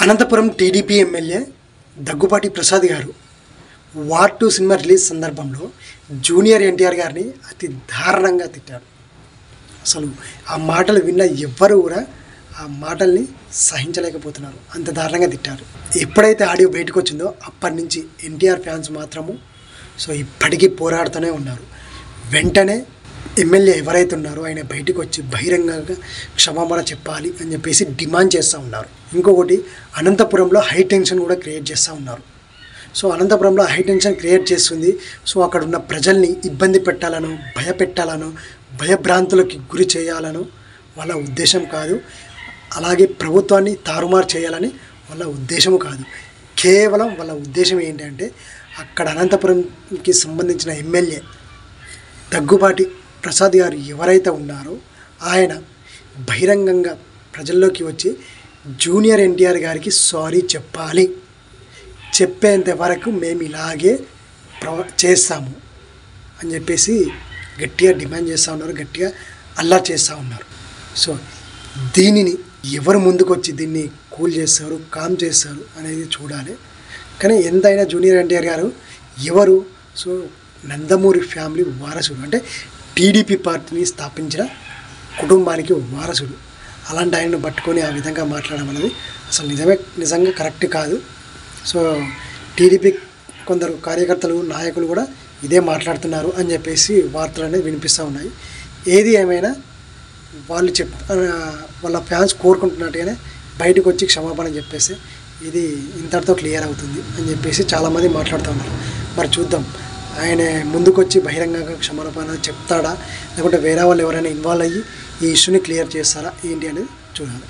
Anantapuram TDP MLA Daggubati Prasad గారు war 2 cinema release సందర్భంలో junior NTR గారిని అతి దారుణంగా తిట్టారు. అసలు ఆ మాటలు విన్న ఎవ్వరు కూడా ఆ మాటల్ని సహించలేకపోతున్నారు. అంత దారుణంగా తిట్టారు. ఎప్పుడైతే ఆడియో బయటకు వచ్చిందో అప్పటి నుంచి ఎన్టీఆర్ ఫ్యాన్స్ మాత్రము ఇప్పటికీ పోరాడుతూనే ఉన్నారు. వెంటనే ఎమ్మెల్యే ఎవరైతే ఉన్నారో ఆయన బయటకు వచ్చి బహిరంగంగా క్షమాపణ చెప్పాలి అని చెప్పేసి డిమాండ్ చేస్తూ ఉన్నారు. ఇంకొకటి, అనంతపురంలో హై టెన్షన్ కూడా క్రియేట్ చేస్తూ ఉన్నారు. అనంతపురంలో హై టెన్షన్ క్రియేట్ చేస్తుంది. అక్కడ ఉన్న ప్రజల్ని ఇబ్బంది పెట్టాలనో, భయపెట్టాలనో, భయభ్రాంతులకి గురి చేయాలనో వాళ్ళ ఉద్దేశం కాదు. అలాగే ప్రభుత్వాన్ని తారుమారు చేయాలని వాళ్ళ ఉద్దేశము కాదు. కేవలం వాళ్ళ ఉద్దేశం ఏంటంటే అక్కడ అనంతపురంకి సంబంధించిన ఎమ్మెల్యే దగ్గుబాటి ప్రసాద్ గారు ఎవరైతే ఉన్నారో ఆయన బహిరంగంగా ప్రజల్లోకి వచ్చి జూనియర్ ఎన్టీఆర్ గారికి సారీ చెప్పాలి, చెప్పేంత వరకు మేము ఇలాగే చేస్తాము అని చెప్పేసి గట్టిగా డిమాండ్ చేస్తూ ఉన్నారు, గట్టిగా అల్లరి చేస్తూ ఉన్నారు. దీనిని ఎవరు ముందుకు వచ్చి దీన్ని కూల్ చేస్తారు, కామ్ చేస్తారు అనేది చూడాలి. కానీ ఎంతైనా జూనియర్ ఎన్టీఆర్ గారు ఎవరు? నందమూరి ఫ్యామిలీ వారసుడు, అంటే టీడీపీ పార్టీని స్థాపించిన కుటుంబానికి వారసుడు. అలాంటి ఆయనను పట్టుకొని ఆ విధంగా మాట్లాడడం అనేది అసలు నిజంగా కరెక్ట్ కాదు. టీడీపీ కొందరు కార్యకర్తలు, నాయకులు కూడా ఇదే మాట్లాడుతున్నారు అని చెప్పేసి వార్తలు అనేది వినిపిస్తూ ఉన్నాయి. ఏది ఏమైనా వాళ్ళు వాళ్ళ ఫ్యాన్స్ కోరుకుంటున్నట్టుగానే బయటకు వచ్చి క్షమాపణ చెప్పేసి ఇది ఇంతటితో క్లియర్ అవుతుంది అని చెప్పేసి చాలామంది మాట్లాడుతూ ఉన్నారు. మరి చూద్దాం, ఆయన ముందుకొచ్చి బహిరంగంగా క్షమాపణ చెప్తాడా, లేకుంటే వేరే వాళ్ళు ఎవరైనా ఇన్వాల్వ్ అయ్యి ఈ ఇష్యూని క్లియర్ చేస్తారా ఏంటి అనేది చూడాలి.